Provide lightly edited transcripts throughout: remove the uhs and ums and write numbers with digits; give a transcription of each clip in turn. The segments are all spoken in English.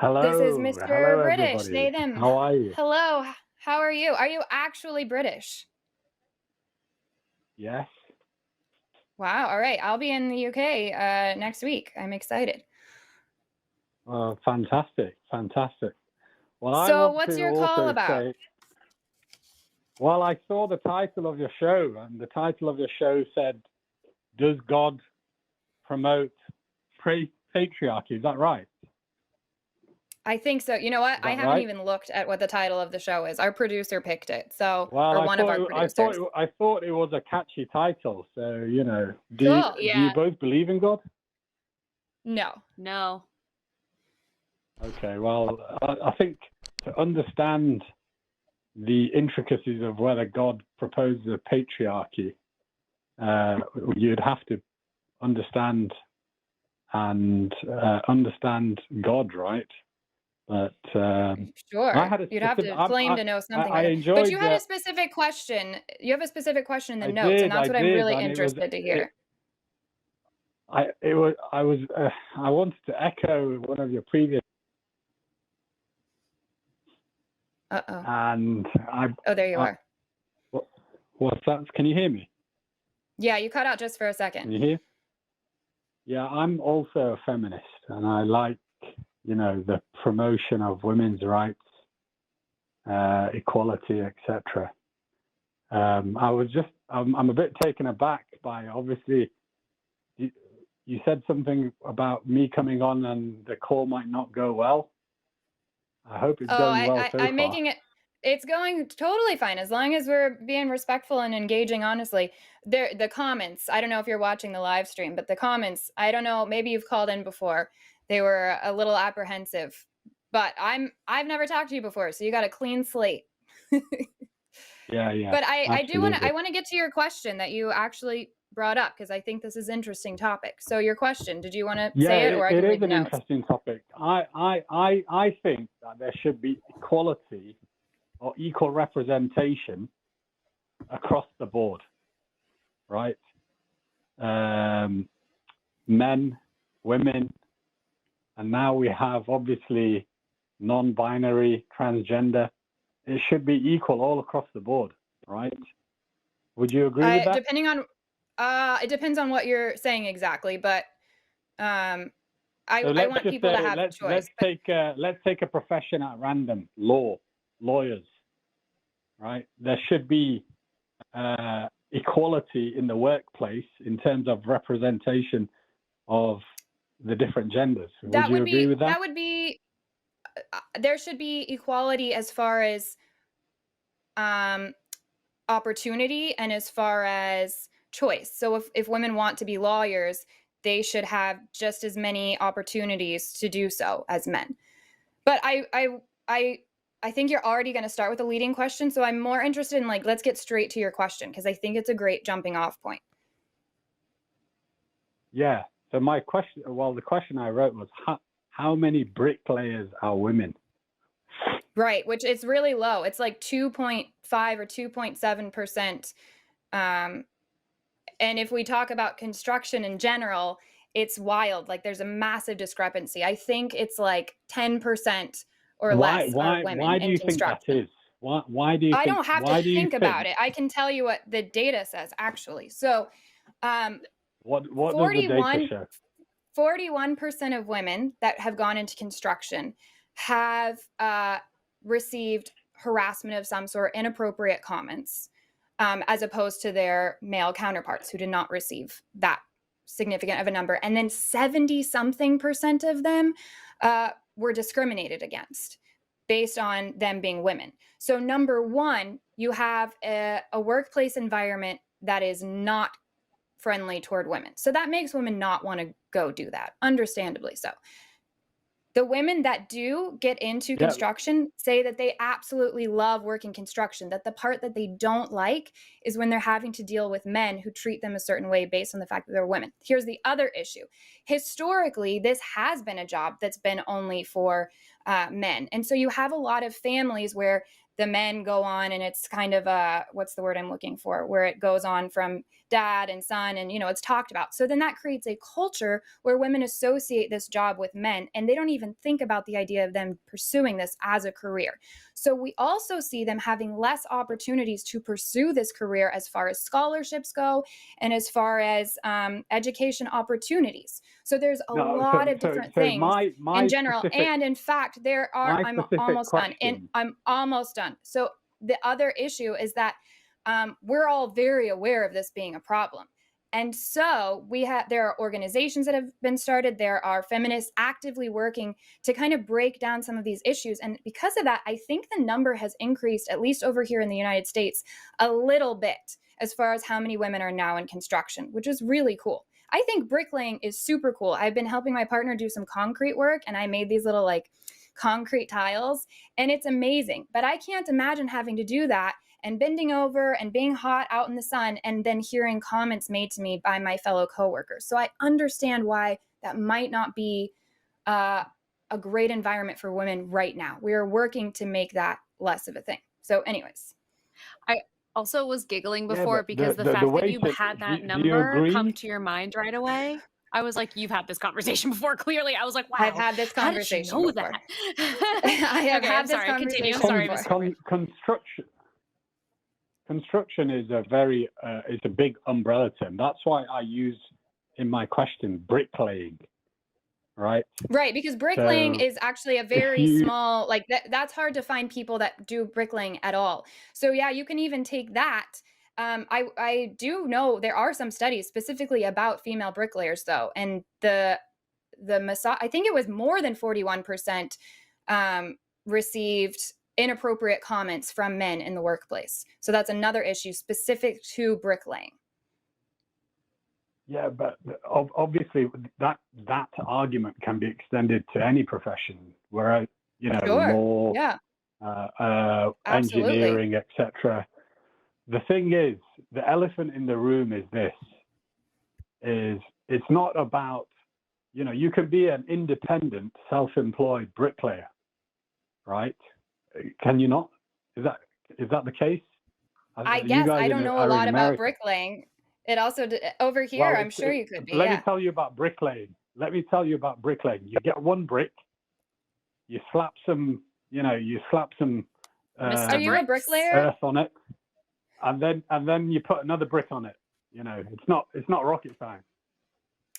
This is Hello, Mr. hello British, they, everybody. them. How are you? Hello, how are you? Are you actually British? Yes. Wow, all right. I'll be in the UK next week. I'm excited. Fantastic, fantastic. Well, I So want what's to your call also about? say, well, I saw the title of your show, and the title of your show said, "Does God promote patriarchy?" Is that right? I think so. You know what? Is I that haven't right? even looked at what the title of the show is. Our producer picked it. So, Well, or one of our producers. I thought it was a catchy title. So, Cool. do you Yeah. both believe in God? No. No. Okay. Well, I think to understand the intricacies of whether God proposes a patriarchy, you'd have to understand understand God, right? But I Sure. had a You'd have specific. to claim to know something I like that. But enjoyed you had a the. specific question. You have a specific question in the I notes, and did, that's I what I'm did, really and it was interested to it. hear. It was. I was. I wanted to echo one of your previous, Uh-oh. and Oh, there you I are. what's that? Can you hear me? Yeah, you cut out just for a Can second. you hear? Yeah, I'm also a feminist, and I like, the promotion of women's rights, equality, etc. I'm a bit taken aback by, obviously, you said something about me coming on and the call might not go well. I hope it's Oh, going well so I'm far. making it. It's going totally fine as long as we're being respectful and engaging honestly. The comments, I don't know if you're watching the live stream, but the comments, I don't know, maybe you've called in before. They were a little apprehensive. But I've never talked to you before, so you got a clean slate. Yeah, But I do want to absolutely. get to your question that you actually brought up because I think this is an interesting topic. So your question, did you want to Yeah, say it or I it can is read the an notes? interesting topic. I think that there should be equality or equal representation across the board, right? Men, women, and now we have obviously non-binary, transgender. It should be equal all across the board, right? Would you agree with that? Depending on it depends on what you're saying exactly, but So I let's want just people to say have choice. But let's take a profession at random, lawyers, right? There should be equality in the workplace in terms of representation of the different genders. Would you agree with that? that would be there should be equality as far as um opportunity and as far as choice. So if women want to be lawyers, they should have just as many opportunities to do so as men. But I I think you're already going to start with a leading question, so I'm more interested in like let's get straight to your question because I think it's a great jumping off point. Yeah. So my question, well, the question I wrote was, how many bricklayers are women? Right, which is really low. It's like 2.5 or 2.7%. Um, and if we talk about construction in general, it's wild. Like there's a massive discrepancy. I think it's like 10% or less are women Why do in you think that construction. is? Why do you I think? don't have to Why do you think about think? it. I can tell you what the data says actually. So, um, What does the data 41 show? 41% of women that have gone into construction have received harassment of some sort, inappropriate comments, as opposed to their male counterparts who did not receive that significant of a number. And then 70 something percent of them were discriminated against based on them being women. So, number one, you have a workplace environment that is not friendly toward women. So that makes women not want to go do that, understandably so. The women that do get into Yeah, construction say that they absolutely love working construction, that the part that they don't like is when they're having to deal with men who treat them a certain way based on the fact that they're women. Here's the other issue. Historically, this has been a job that's been only for men. And so you have a lot of families where the men go on, and it's kind of a, what's the word I'm looking for, where it goes on from dad and son, and it's talked about. So then that creates a culture where women associate this job with men, and they don't even think about the idea of them pursuing this as a career. So we also see them having less opportunities to pursue this career as far as scholarships go, and as far as education opportunities. So there's a lot of different things in general. And in fact, I'm almost done. And I'm almost done. So the other issue is that we're all very aware of this being a problem. And so there are organizations that have been started. There are feminists actively working to kind of break down some of these issues. And because of that, I think the number has increased, at least over here in the United States, a little bit as far as how many women are now in construction, which is really cool. I think bricklaying is super cool. I've been helping my partner do some concrete work, and I made these little concrete tiles, and it's amazing. But I can't imagine having to do that and bending over and being hot out in the sun, and then hearing comments made to me by my fellow coworkers. So I understand why that might not be a great environment for women right now. We are working to make that less of a thing. So anyways. I also was giggling before because the fact that you had that number come to your mind right away. I was like, you've had this conversation before, clearly. I was like, wow. I've had this conversation how did you know before. That? I have had this conversation. I'm sorry. Construction is it's a big umbrella term. That's why I use in my question bricklaying, right? Right, because bricklaying is actually a very small, that's hard to find people that do bricklaying at all. So yeah, you can even take that. I do know there are some studies specifically about female bricklayers though, and I think it was more than 41% received inappropriate comments from men in the workplace. So that's another issue specific to bricklaying. Yeah, but obviously that argument can be extended to any profession, where law, engineering, etc. The thing is, the elephant in the room is this: it's not about you can be an independent, self-employed bricklayer, right? Can you not? Is that the case? I guess I don't know a lot about bricklaying. It also over here, I'm sure you could be. Let me tell you about bricklaying. You get one brick, you slap some, are you a bricklayer? Earth on it, and then you put another brick on it. It's not rocket science.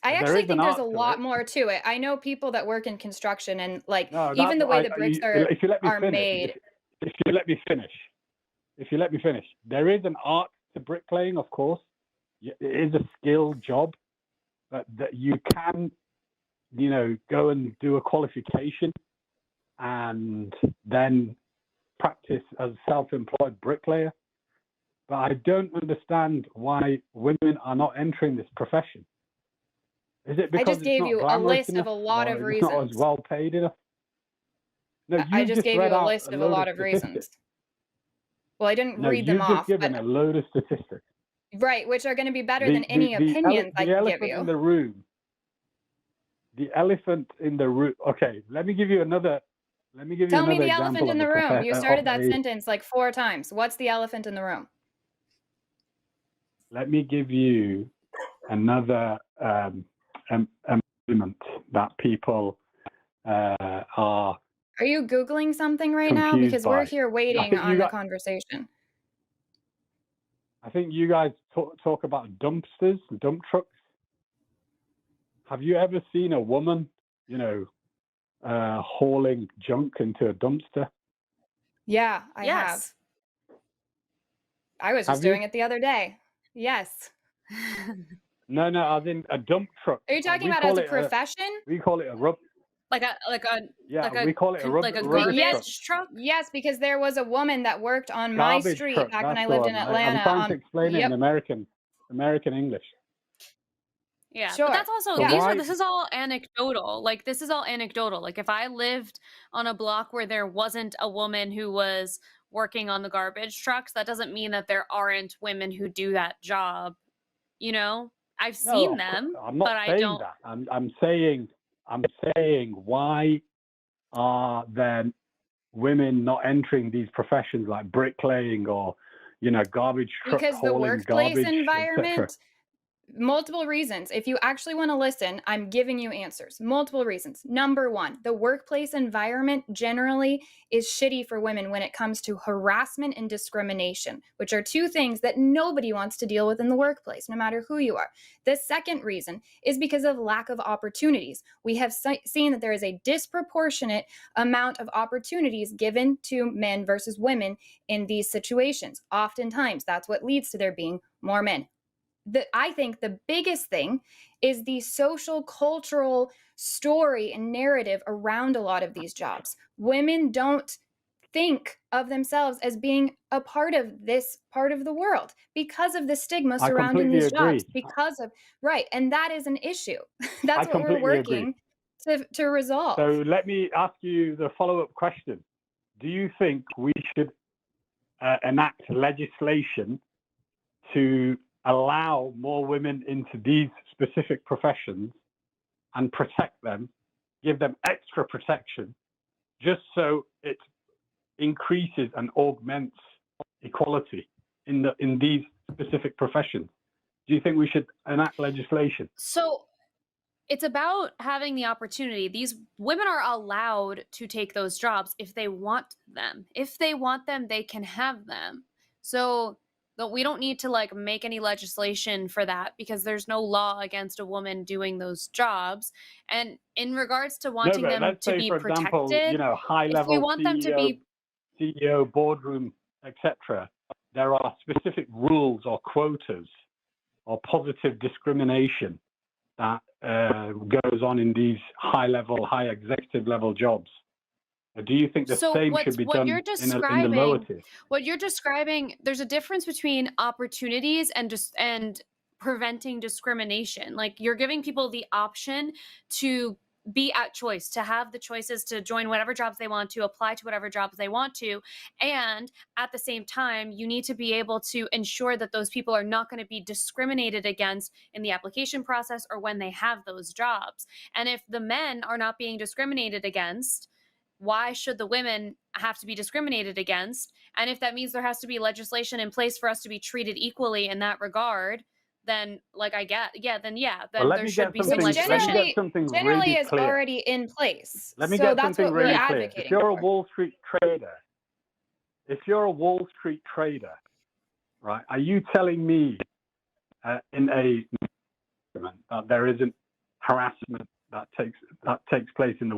I actually think there's a lot more to it. I know people that work in construction, and even the way the bricks are made. If you let me finish, there is an art to bricklaying, of course. It is a skilled job, but that you can, go and do a qualification and then practice as a self-employed bricklayer. But I don't understand why women are not entering this profession. Is it because I just gave you a list of a lot of reasons. Not as well paid enough? No, I just gave you a list of a lot of reasons. Well, I didn't read them off. You've just given a load of statistics. Right, which are going to be better than any opinions I can give you. The elephant in the room. Okay, let me give you another. Tell me the elephant in the room. You started that sentence 4 times. What's the elephant in the room? Let me give you another element that people are. Are you Googling something right now? Because we're here waiting on the conversation. I think you guys talk about dumpsters, dump trucks. Have you ever seen a woman, hauling junk into a dumpster? Yeah, I have. I was just doing it the other day. Yes. No, I think a dump truck. Are you talking about as a profession? We call it a rubber. We call it a rubbish truck. Yes, because there was a woman that worked on my street back when I lived in Atlanta. I'm trying to explain it in American English. Yeah, sure. But that's also this is all anecdotal. This is all anecdotal. If I lived on a block where there wasn't a woman who was working on the garbage trucks, that doesn't mean that there aren't women who do that job. I've seen them. I'm not saying that. I'm saying why are there women not entering these professions like bricklaying or, garbage truck because the hauling workplace garbage, environment, multiple reasons. If you actually want to listen, I'm giving you answers. Multiple reasons. Number one, the workplace environment generally is shitty for women when it comes to harassment and discrimination, which are two things that nobody wants to deal with in the workplace, no matter who you are. The second reason is because of lack of opportunities. We have seen that there is a disproportionate amount of opportunities given to men versus women in these situations. Oftentimes, that's what leads to there being more men. I think the biggest thing is the social cultural story and narrative around a lot of these jobs. Women don't think of themselves as being a part of this part of the world because of the stigma surrounding these jobs. Right. And that is an issue. That's what we're working to resolve. So let me ask you the follow-up question. Do you think we should enact legislation to allow more women into these specific professions and protect them, give them extra protection, just so it increases and augments equality in these specific professions? Do you think we should enact legislation? So it's about having the opportunity. These women are allowed to take those jobs if they want them. If they want them, they can have them. So we don't need to like make any legislation for that because there's no law against a woman doing those jobs. And in regards to wanting them to be protected, example, high-level if we want them to be CEO, boardroom, etc., there are specific rules or quotas or positive discrimination that goes on in these high executive level jobs. Do you think the same should be done in the lower tier? What you're describing, there's a difference between opportunities and preventing discrimination. Like you're giving people the option to be at choice, to have the choices to join whatever jobs they want to, apply to whatever jobs they want to. And at the same time, you need to be able to ensure that those people are not going to be discriminated against in the application process or when they have those jobs. And if the men are not being discriminated against, why should the women have to be discriminated against? And if that means there has to be legislation in place for us to be treated equally in that regard, then there should be some legislation. Generally is already in place. Let me get something really clear. If you're a Wall Street trader, right, are you telling me in a that there isn't harassment that takes place in the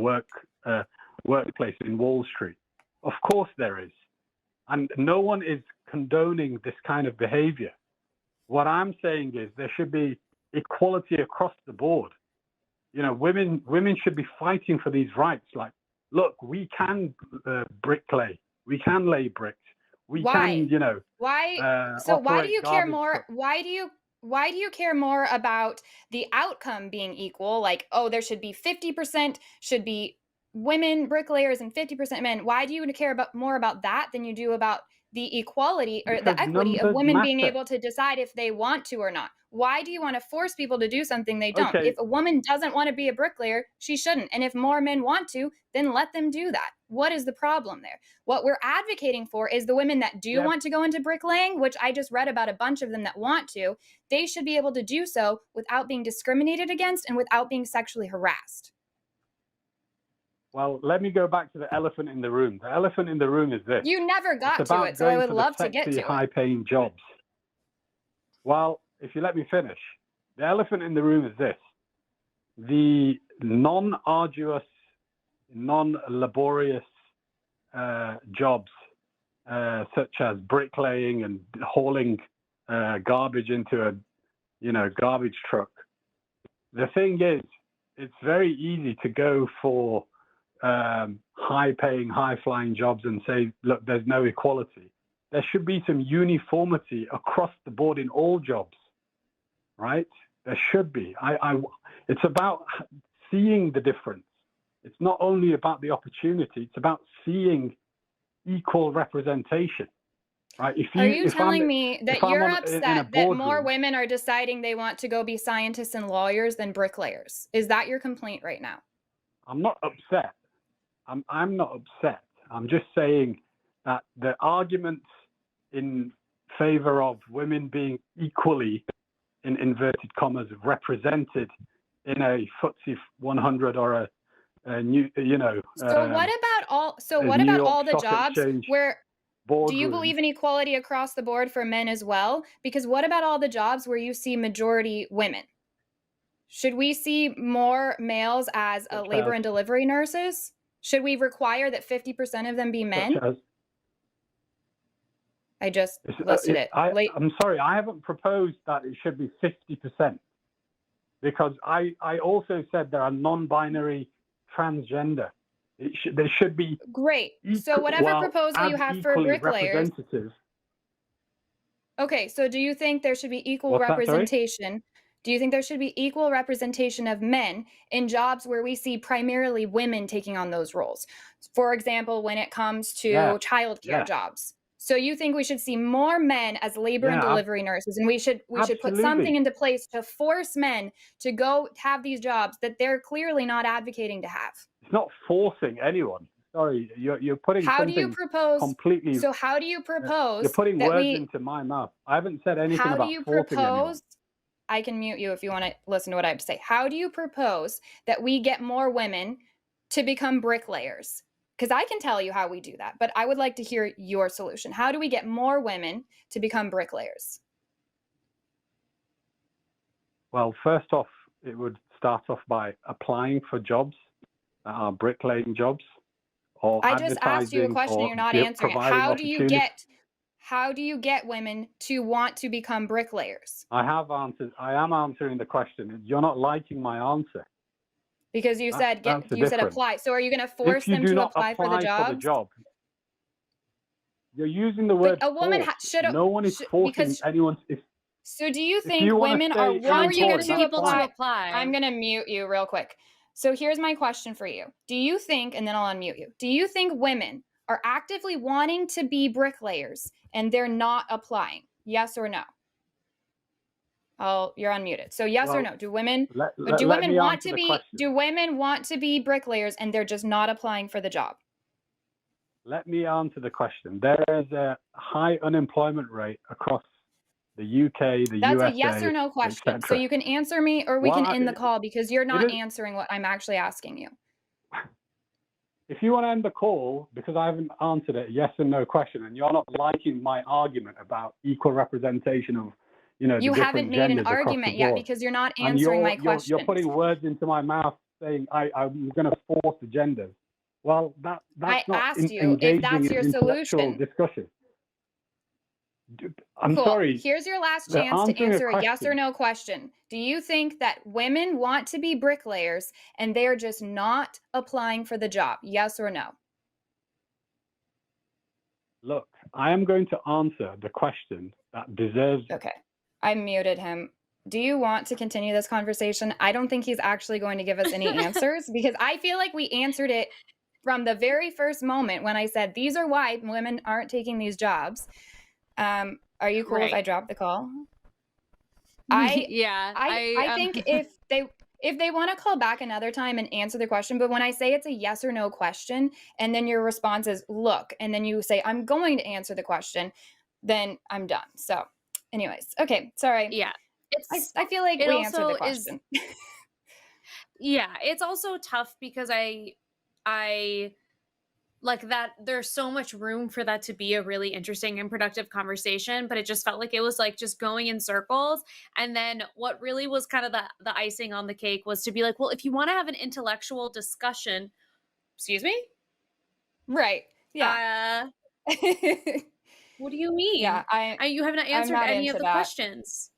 workplace in Wall Street? Of course there is. And no one is condoning this kind of behavior. What I'm saying is there should be equality across the board. Women should be fighting for these rights. Like, look, we can bricklay, we can lay bricks, we can, Why? So why do you care more? Why do you care more about the outcome being equal? Like, oh, there should be 50% should be women bricklayers and 50% men. Why do you care more about that than you do about the equality or the equity of women being able to decide if they want to or not? Why do you want to force people to do something they don't? Okay. If a woman doesn't want to be a bricklayer, she shouldn't. And if more men want to, then let them do that. What is the problem there? What we're advocating for is the women that do want to go into bricklaying, which I just read about a bunch of them that want to. They should be able to do so without being discriminated against and without being sexually harassed. Well, let me go back to the elephant in the room. The elephant in the room is this. You never got to it, so I would love to get to it. High-paying jobs. Well, if you let me finish, the elephant in the room is this. The non-arduous, non-laborious jobs, such as bricklaying and hauling garbage into a garbage truck. The thing is, it's very easy to go for high-paying, high-flying jobs and say, look, there's no equality. There should be some uniformity across the board in all jobs, right? There should be. It's about seeing the difference. It's not only about the opportunity, it's about seeing equal representation, right? Are you telling me that you're upset that more women are deciding they want to go be scientists and lawyers than bricklayers? Is that your complaint right now? I'm not upset. I'm not upset. I'm just saying that the arguments in favor of women being equally, in inverted commas, represented in a FTSE 100 or a new, So what about all the jobs where do you believe in equality across the board for men as well? Because what about all the jobs where you see majority women? Should we see more males as labor and delivery nurses? Should we require that 50% of them be men? I just listed it. I'm sorry, I haven't proposed that it should be 50%, because I also said there are non-binary, transgender. There should be great. So whatever proposal you have for bricklayers. Okay, so do you think there should be equal representation? Do you think there should be equal representation of men in jobs where we see primarily women taking on those roles? For example, when it comes to childcare jobs. So you think we should see more men as labor and delivery nurses, and we should put something into place to force men to go have these jobs that they're clearly not advocating to have? It's not forcing anyone. Sorry, you're putting completely. So how do you propose? You're putting words into my mouth. I haven't said anything about forcing anyone. I can mute you if you want to listen to what I have to say. How do you propose that we get more women to become bricklayers? Because I can tell you how we do that, but I would like to hear your solution. How do we get more women to become bricklayers? Well, first off, it would start off by applying for jobs that are bricklaying jobs. I just asked you a question and you're not answering it. How do you get women to want to become bricklayers? I am answering the question. You're not liking my answer. Because you said apply. So are you going to force them to apply for the job? You're using the word a woman should. No one is forcing anyone. So do you think women are wanting people to apply? I'm going to mute you real quick. So here's my question for you. Do you think, and then I'll unmute you, do you think women are actively wanting to be bricklayers and they're not applying? Yes or no? Oh, you're unmuted. So yes or no? Do women want to be bricklayers and they're just not applying for the job? Let me answer the question. There is a high unemployment rate across the UK, the USA. That's a yes or no question. So you can answer me or we can end the call because you're not answering what I'm actually asking you. If you want to end the call because I haven't answered a yes and no question and you're not liking my argument about equal representation of you haven't made an argument yet because you're not answering my question. You're putting words into my mouth saying I'm going to force the genders. Well, that's I not asked you if that's your solution. Discussion. I'm cool. sorry. Here's your last chance to answer a yes or no question. Do you think that women want to be bricklayers and they're just not applying for the job? Yes or no? Look, I am going to answer the question that deserves. Okay. I muted him. Do you want to continue this conversation? I don't think he's actually going to give us any answers because I feel like we answered it from the very first moment when I said, these are why women aren't taking these jobs. Are you cool if I drop the call? I think if they want to call back another time and answer the question, but when I say it's a yes or no question, and then your response is look, and then you say, I'm going to answer the question, then I'm done. So anyways, okay, sorry. Yeah. I feel like we answered the question. Yeah, it's also tough because I like that there's so much room for that to be a really interesting and productive conversation, but it just felt like it was like just going in circles. And then what really was kind of the icing on the cake was to be like, well, if you want to have an intellectual discussion, excuse me? Right. Yeah. What do you mean? Yeah, you have not answered any of the questions.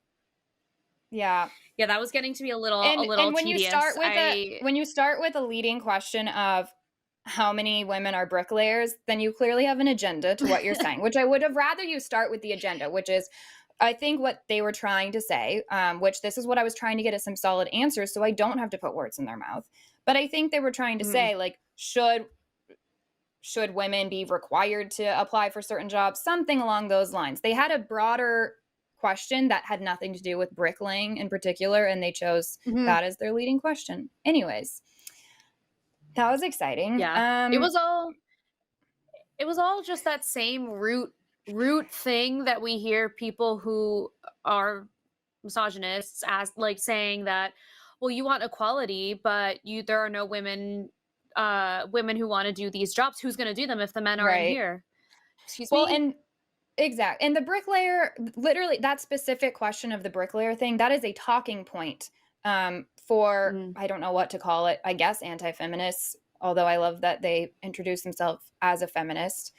Yeah. Yeah, that was getting to be a little when tedious. When you start with a leading question of how many women are bricklayers, then you clearly have an agenda to what you're saying, which I would have rather you start with the agenda, which is, I think what they were trying to say, which this is what I was trying to get at some solid answers so I don't have to put words in their mouth. But I think they were trying to say, like, should women be required to apply for certain jobs? Something along those lines. They had a broader question that had nothing to do with bricklaying in particular, and they chose that as their leading question. Anyways, that was exciting. Yeah, it was all it was all just that same root thing that we hear people who are misogynists as like saying that, well, you want equality, but there are no women who want to do these jobs. Who's going to do them if the men aren't here? Excuse me? And exactly. And the bricklayer, literally that specific question of the bricklayer thing, that is a talking point for, I don't know what to call it, I guess anti-feminists, although I love that they introduce themselves as a feminist.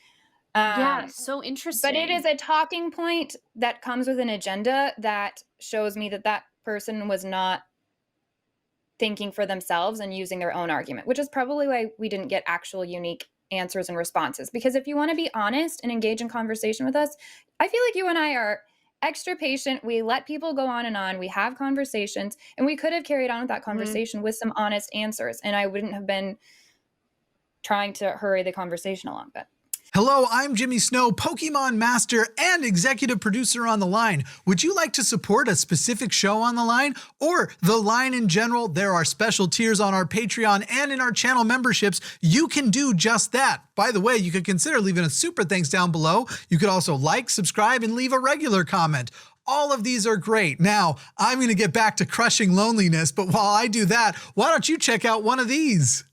Yeah, so interesting. But it is a talking point that comes with an agenda that shows me that that person was not thinking for themselves and using their own argument, which is probably why we didn't get actual unique answers and responses. Because if you want to be honest and engage in conversation with us, I feel like you and I are extra patient. We let people go on and on. We have conversations, and we could have carried on with that conversation with some honest answers. And I wouldn't have been trying to hurry the conversation along. But hello, I'm Jimmy Snow, Pokemon Master and Executive Producer on The Line. Would you like to support a specific show on The Line or The Line in general? There are special tiers on our Patreon and in our channel memberships. You can do just that. By the way, you could consider leaving a super thanks down below. You could also like, subscribe, and leave a regular comment. All of these are great. Now, I'm going to get back to crushing loneliness, but while I do that, why don't you check out one of these?